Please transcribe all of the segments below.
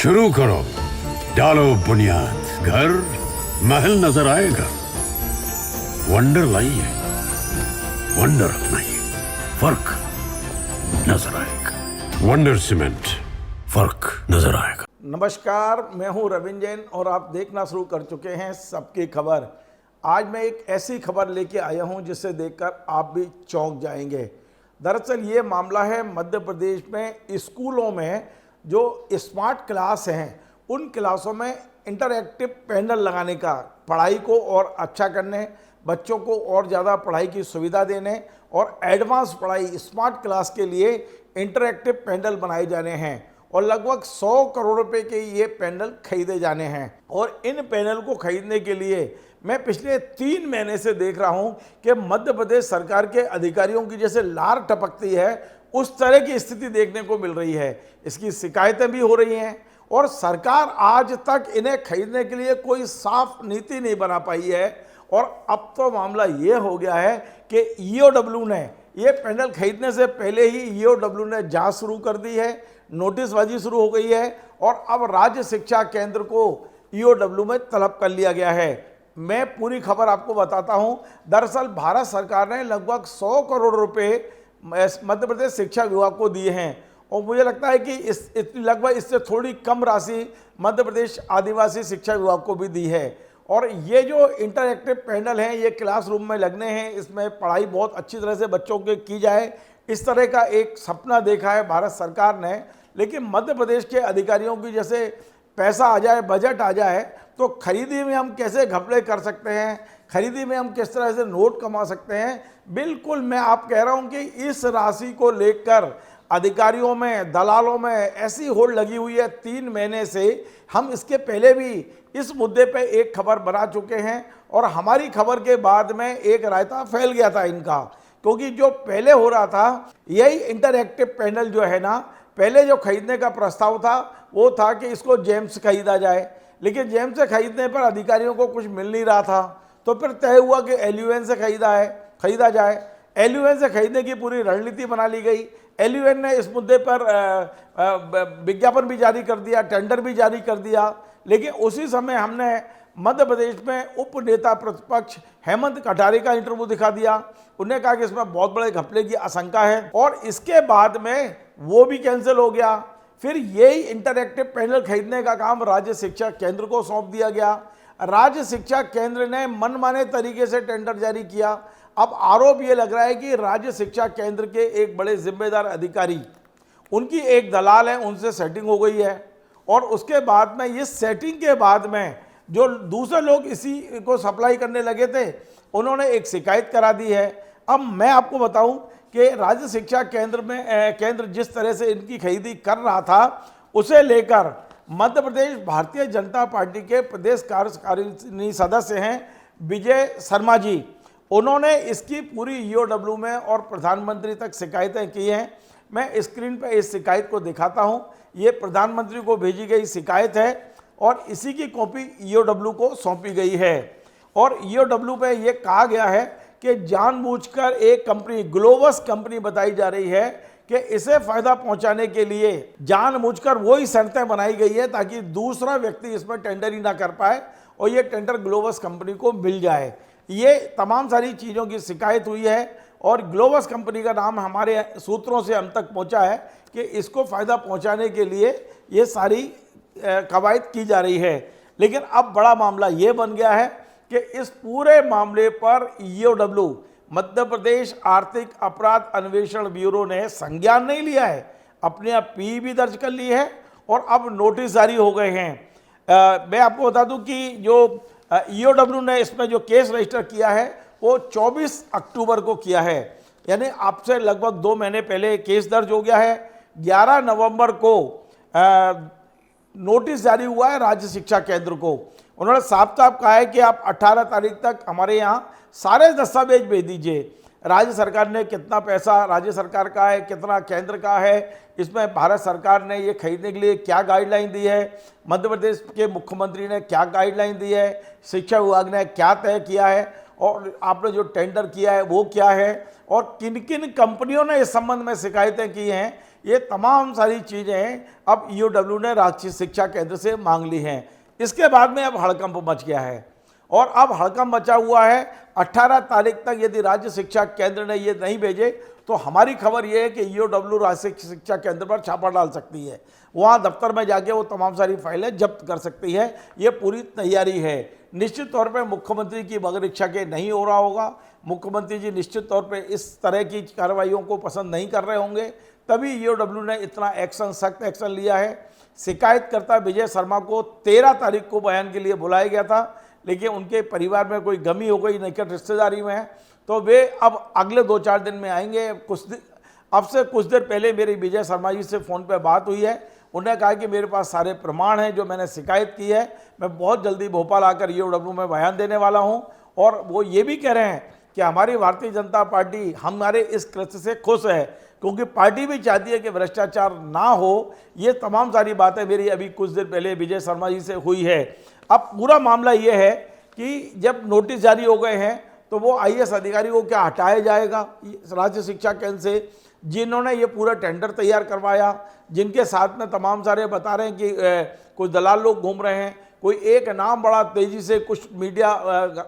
शुरू करो, डालो बुनियाद, घर महल नजर आएगा। वंडर लाइए, वंडर अपनाइए, फर्क नजर आएगा। वंडर सीमेंट, फर्क नजर आएगा। नमस्कार, मैं हूं रविंद्र जैन और आप देखना शुरू कर चुके हैं सबकी खबर। आज मैं एक ऐसी खबर लेके आया हूं जिसे देखकर आप भी चौंक जाएंगे। दरअसल ये मामला है मध्य प्रदेश में स्कूलों में जो स्मार्ट क्लास हैं उन क्लासों में इंटरैक्टिव पैनल लगाने का, पढ़ाई को और अच्छा करने, बच्चों को और ज़्यादा पढ़ाई की सुविधा देने और एडवांस पढ़ाई स्मार्ट क्लास के लिए इंटरैक्टिव पैनल बनाए जाने हैं और लगभग 100 करोड़ रुपए के ये पैनल खरीदे जाने हैं। और इन पैनल को खरीदने के लिए मैं पिछले 3 महीने से देख रहा हूं कि मध्य प्रदेश सरकार के अधिकारियों की जैसे लार टपकती है उस तरह की स्थिति देखने को मिल रही है। इसकी शिकायतें भी हो रही हैं और सरकार आज तक इन्हें खरीदने के लिए कोई साफ नीति नहीं बना पाई है। और अब तो मामला ये हो गया है कि ईओडब्ल्यू ने ये पैनल खरीदने से पहले ही ईओडब्ल्यू ने जांच शुरू कर दी है, नोटिसबाजी शुरू हो गई है और अब राज्य शिक्षा केंद्र को ईओडब्ल्यू में तलब कर लिया गया है। मैं पूरी खबर आपको बताता हूं। दरअसल भारत सरकार ने लगभग 100 करोड़ रुपए मध्य प्रदेश शिक्षा विभाग को दिए हैं और मुझे लगता है कि लगभग इससे थोड़ी कम राशि मध्य प्रदेश आदिवासी शिक्षा विभाग को भी दी है। और ये जो इंटरैक्टिव पैनल हैं ये क्लासरूम में लगने हैं, इसमें पढ़ाई बहुत अच्छी तरह से बच्चों के की जाए, इस तरह का एक सपना देखा है भारत सरकार ने। लेकिन मध्य प्रदेश के अधिकारियों की जैसे पैसा आ जाए, बजट आ जाए तो खरीदी में हम कैसे घपले कर सकते हैं, खरीदी में हम किस तरह से नोट कमा सकते हैं। बिल्कुल मैं आप कह रहा हूं कि इस राशि को लेकर अधिकारियों में, दलालों में ऐसी होड़ लगी हुई है 3 महीने से। हम इसके पहले भी इस मुद्दे पे एक खबर बना चुके हैं और हमारी खबर के बाद में एक रायता फैल गया था इनका, क्योंकि जो पहले हो रहा था यही इंटरैक्टिव पैनल जो है ना, पहले जो खरीदने का प्रस्ताव था वो था कि इसको जेम्स खरीदा जाए, लेकिन जेम्स से खरीदने पर अधिकारियों को कुछ मिल नहीं रहा था। तो फिर तय हुआ कि एलयूएन से खरीदा जाए। एलयूएन से खरीदने की पूरी रणनीति बना ली गई। एलयूएन ने इस मुद्दे पर विज्ञापन भी जारी कर दिया, टेंडर भी जारी कर दिया। लेकिन उसी समय हमने मध्य प्रदेश में उप नेता प्रतिपक्ष हेमंत कटारे का इंटरव्यू दिखा दिया। उन्होंने कहा कि इसमें बहुत बड़े घपले की आशंका है और इसके बाद में वो भी कैंसिल हो गया। फिर यही इंटरैक्टिव पैनल खरीदने का काम राज्य शिक्षा केंद्र को सौंप दिया गया। राज्य शिक्षा केंद्र ने मनमाने तरीके से टेंडर जारी किया। अब आरोप ये लग रहा है कि राज्य शिक्षा केंद्र के एक बड़े जिम्मेदार अधिकारी, उनकी एक दलाल है, उनसे सेटिंग हो गई है और उसके बाद में इस सेटिंग के बाद में जो दूसरे लोग इसी को सप्लाई करने लगे थे उन्होंने एक शिकायत करा दी है। अब मैं आपको बताऊं कि राज्य शिक्षा केंद्र जिस तरह से इनकी खरीदी कर रहा था उसे लेकर मध्य प्रदेश भारतीय जनता पार्टी के प्रदेश कार्यकारिणी सदस्य हैं विजय शर्मा जी। उन्होंने इसकी पूरी ईओडब्ल्यू में और प्रधानमंत्री तक शिकायतें की हैं। मैं स्क्रीन पर इस शिकायत को दिखाता हूं। ये प्रधानमंत्री को भेजी गई शिकायत है और इसी की कॉपी ईओडब्ल्यू को सौंपी गई है। और ईओडब्ल्यू पे ये कहा गया है कि जानबूझकर एक कंपनी, ग्लोबस कंपनी बताई जा रही है कि इसे फायदा पहुंचाने के लिए जानबूझकर वही शर्तें बनाई गई है ताकि दूसरा व्यक्ति इसमें टेंडर ही ना कर पाए और ये टेंडर ग्लोबस कंपनी को मिल जाए। ये तमाम सारी चीज़ों की शिकायत हुई है और ग्लोबस कंपनी का नाम हमारे सूत्रों से हम तक पहुंचा है कि इसको फ़ायदा पहुंचाने के लिए ये सारी कवायद की जा रही है। लेकिन अब बड़ा मामला ये बन गया है कि इस पूरे मामले पर ईओडब्ल्यू, मध्य प्रदेश आर्थिक अपराध अन्वेषण ब्यूरो ने संज्ञान नहीं लिया है, अपने आप पी भी दर्ज कर ली है और अब नोटिस जारी हो गए हैं। मैं आपको बता दूं कि जो ईओडब्ल्यू ने इसमें जो केस रजिस्टर किया है वो 24 अक्टूबर को किया है, यानी आपसे लगभग 2 महीने पहले केस दर्ज हो गया है। 11 नवंबर को नोटिस जारी हुआ है राज्य शिक्षा केंद्र को। उन्होंने साफ साफ कहा है कि आप 18 तारीख तक हमारे यहाँ सारे दस्तावेज भेज दीजिए। राज्य सरकार ने कितना पैसा राज्य सरकार का है, कितना केंद्र का है, इसमें भारत सरकार ने ये खरीदने के लिए क्या गाइडलाइन दी है, मध्य प्रदेश के मुख्यमंत्री ने क्या गाइडलाइन दी है, शिक्षा विभाग ने क्या तय किया है और आपने जो टेंडर किया है वो क्या है और किन किन कंपनियों ने इस संबंध में शिकायतें की हैं, ये तमाम सारी चीज़ें अब ईओडब्ल्यू ने राज्य शिक्षा केंद्र से मांग ली हैं। इसके बाद में अब हड़कंप मच गया है और अब हड़कंप मचा हुआ है। 18 तारीख तक यदि राज्य शिक्षा केंद्र ने ये नहीं भेजे तो हमारी खबर ये है कि ईओडब्ल्यू राज्य शिक्षा केंद्र पर छापा डाल सकती है, वहाँ दफ्तर में जाके वो तमाम सारी फाइलें जब्त कर सकती है। ये पूरी तैयारी है। निश्चित तौर पे मुख्यमंत्री की मगर इच्छा के नहीं हो रहा होगा। मुख्यमंत्री जी निश्चित तौर पे इस तरह की कार्रवाइयों को पसंद नहीं कर रहे होंगे, तभी ईओडब्ल्यू ने इतना एक्शन, सख्त एक्शन लिया है। शिकायतकर्ता विजय शर्मा को 13 तारीख को बयान के लिए बुलाया गया था, लेकिन उनके परिवार में कोई गमी हो गई, निकट रिश्तेदारी में है, तो वे अब अगले 2-4 दिन में आएंगे। अब से कुछ देर पहले मेरी विजय शर्मा जी से फ़ोन पे बात हुई है। उन्होंने कहा कि मेरे पास सारे प्रमाण हैं जो मैंने शिकायत की है, मैं बहुत जल्दी भोपाल आकर ईओडब्ल्यू में बयान देने वाला हूं। और वो ये भी कह रहे हैं कि हमारी भारतीय जनता पार्टी हमारे इस कृत्य से खुश है, क्योंकि पार्टी भी चाहती है कि भ्रष्टाचार ना हो। ये तमाम सारी बातें मेरी अभी कुछ देर पहले विजय शर्मा जी से हुई है। अब पूरा मामला ये है कि जब नोटिस जारी हो गए हैं तो वो आईएएस अधिकारी को क्या हटाया जाएगा राज्य शिक्षा केंद्र से, जिन्होंने ये पूरा टेंडर तैयार करवाया, जिनके साथ में तमाम सारे बता रहे हैं कि कुछ दलाल लोग घूम रहे हैं। कोई एक नाम बड़ा तेज़ी से कुछ मीडिया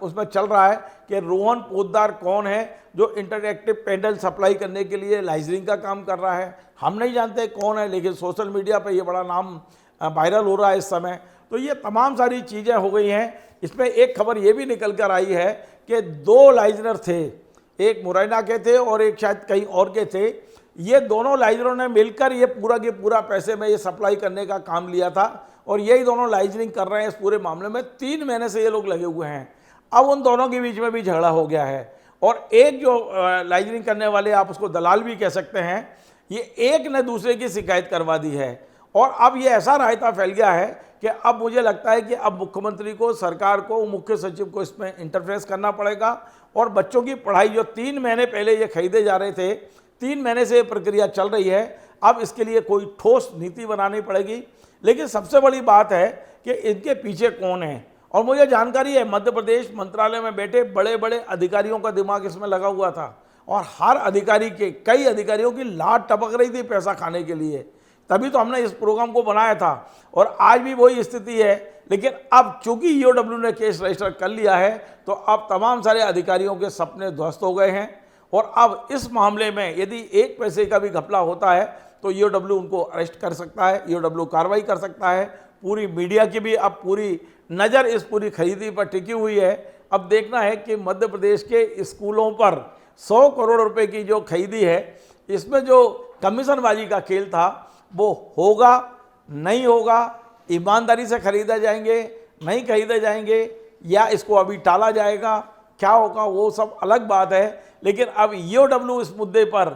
उसमें चल रहा है कि रोहन पोद्दार कौन है जो इंटरएक्टिव पैनल सप्लाई करने के लिए लाइजनिंग का काम कर रहा है। हम नहीं जानते कौन है, लेकिन सोशल मीडिया पे ये बड़ा नाम वायरल हो रहा है इस समय। तो ये तमाम सारी चीज़ें हो गई हैं। इसमें एक खबर ये भी निकल कर आई है कि 2 लाइजनर थे, एक मुरैना के थे और एक शायद कहीं और के थे। ये दोनों लाइजनरों ने मिलकर ये पूरा के पूरा पैसे में ये सप्लाई करने का काम लिया था और यही दोनों लाइजनिंग कर रहे हैं इस पूरे मामले में। 3 महीने से ये लोग लगे हुए हैं। अब उन दोनों के बीच में भी झगड़ा हो गया है और एक जो लाइजनिंग करने वाले, आप उसको दलाल भी कह सकते हैं, ये एक ने दूसरे की शिकायत करवा दी है। और अब ये ऐसा रायता फैल गया है कि अब मुझे लगता है कि अब मुख्यमंत्री को, सरकार को, मुख्य सचिव को इसमें इंटरफेस करना पड़ेगा और बच्चों की पढ़ाई जो 3 महीने पहले ये खरीदे जा रहे थे, 3 महीने से ये प्रक्रिया चल रही है, अब इसके लिए कोई ठोस नीति बनानी पड़ेगी। लेकिन सबसे बड़ी बात है कि इनके पीछे कौन है। और मुझे जानकारी है मध्य प्रदेश मंत्रालय में बैठे बड़े बड़े अधिकारियों का दिमाग इसमें लगा हुआ था और हर अधिकारी के, कई अधिकारियों की लाट टपक रही थी पैसा खाने के लिए। तभी तो हमने इस प्रोग्राम को बनाया था और आज भी वही स्थिति है। लेकिन अब चूंकि ईओडब्ल्यू ने केस रजिस्टर कर लिया है तो अब तमाम सारे अधिकारियों के सपने ध्वस्त हो गए हैं और अब इस मामले में यदि 1 पैसे का भी घपला होता है तो ईओडब्ल्यू उनको अरेस्ट कर सकता है, ईओडब्ल्यू कार्रवाई कर सकता है। पूरी मीडिया की भी अब पूरी नज़र इस पूरी खरीदी पर टिकी हुई है। अब देखना है कि मध्य प्रदेश के स्कूलों पर 100 करोड़ रुपए की जो खरीदी है, इसमें जो कमीशनबाजी का खेल था वो होगा, नहीं होगा, ईमानदारी से खरीदा जाएंगे, नहीं खरीदे जाएंगे, या इसको अभी टाला जाएगा, क्या होगा वो सब अलग बात है। लेकिन अब ईओडब्ल्यू इस मुद्दे पर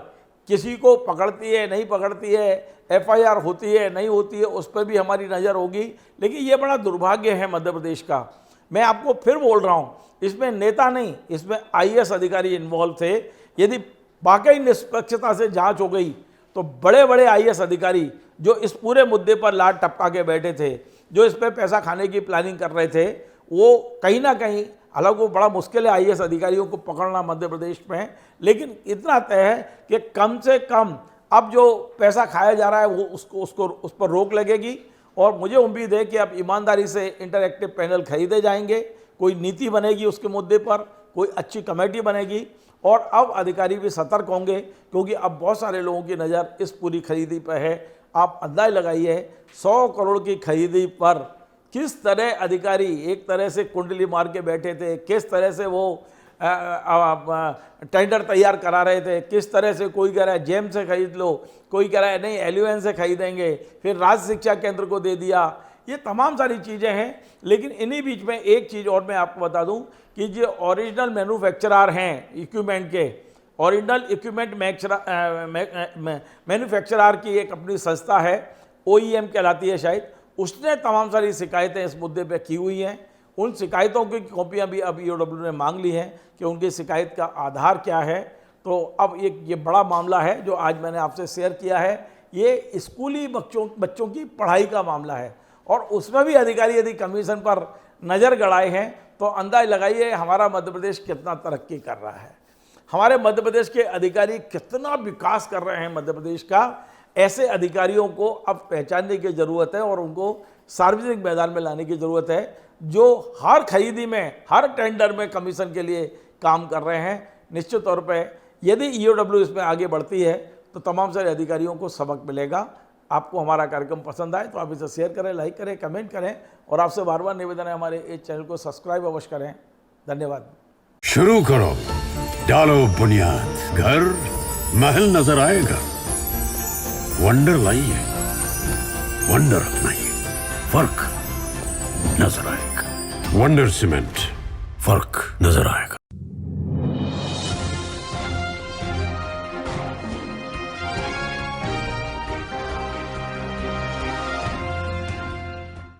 किसी को पकड़ती है, नहीं पकड़ती है, एफआईआर होती है, नहीं होती है, उस पर भी हमारी नज़र होगी। लेकिन ये बड़ा दुर्भाग्य है मध्य प्रदेश का। मैं आपको फिर बोल रहा हूँ, इसमें नेता नहीं, इसमें आईएएस अधिकारी इन्वॉल्व थे। यदि वाकई निष्पक्षता से जांच हो गई तो बड़े बड़े आईएएस अधिकारी जो इस पूरे मुद्दे पर लाट टपका के बैठे थे, जो इस पर पैसा खाने की प्लानिंग कर रहे थे, वो कहीं ना कहीं, हालांकि वो बड़ा मुश्किल है आईएएस अधिकारियों को पकड़ना मध्य प्रदेश में, लेकिन इतना तय है कि कम से कम अब जो पैसा खाया जा रहा है वो उस पर रोक लगेगी। और मुझे उम्मीद है कि अब ईमानदारी से इंटरएक्टिव पैनल खरीदे जाएंगे, कोई नीति बनेगी उसके मुद्दे पर, कोई अच्छी कमेटी बनेगी और अब अधिकारी भी सतर्क होंगे, क्योंकि अब बहुत सारे लोगों की नज़र इस पूरी खरीदी पर है। आप अंदाज लगाइए 100 करोड़ की खरीदी पर किस तरह अधिकारी एक तरह से कुंडली मार के बैठे थे, किस तरह से वो टेंडर तैयार करा रहे थे, किस तरह से कोई कह रहा है जेम से खरीद लो, कोई कह रहा है नहीं एलयूएन से खरीदेंगे, फिर राज्य शिक्षा केंद्र को दे दिया। ये तमाम सारी चीज़ें हैं। लेकिन इन्हीं बीच में एक चीज़ और मैं आपको बता दूं कि जो ओरिजिनल मैन्युफैक्चरर हैं इक्विपमेंट के, ओरिजिनल इक्विपमेंट मैन्युफैक्चरर की एक अपनी संस्था है, OEM कहलाती है शायद, उसने तमाम सारी शिकायतें इस मुद्दे पे की हुई हैं। उन शिकायतों की कॉपियां भी अब ईओडब्ल्यू ने मांग ली हैं कि उनकी शिकायत का आधार क्या है। तो अब ये बड़ा मामला है जो आज मैंने आपसे शेयर किया है। ये स्कूली बच्चों की पढ़ाई का मामला है और उसमें भी अधिकारी यदि कमीशन पर नज़र गड़ाए हैं तो अंदाज लगाइए हमारा मध्य प्रदेश कितना तरक्की कर रहा है, हमारे मध्य प्रदेश के अधिकारी कितना विकास कर रहे हैं मध्य प्रदेश का। ऐसे अधिकारियों को अब पहचानने की ज़रूरत है और उनको सार्वजनिक मैदान में लाने की ज़रूरत है, जो हर खरीदी में, हर टेंडर में कमीशन के लिए काम कर रहे हैं। निश्चित तौर पे यदि ईओडब्ल्यू इसमें आगे बढ़ती है तो तमाम सारे अधिकारियों को सबक मिलेगा। आपको हमारा कार्यक्रम पसंद आए तो आप इसे शेयर करें, लाइक करें, कमेंट करें और आपसे बार बार निवेदन है हमारे इस चैनल को सब्सक्राइब अवश्य करें। धन्यवाद। शुरू करो, डालो बुनियाद, घर महल नजर आएगा। वंडर लाइए, वंडर अपनाइए, फर्क नजर आएगा। वंडर सीमेंट, फर्क नजर आएगा।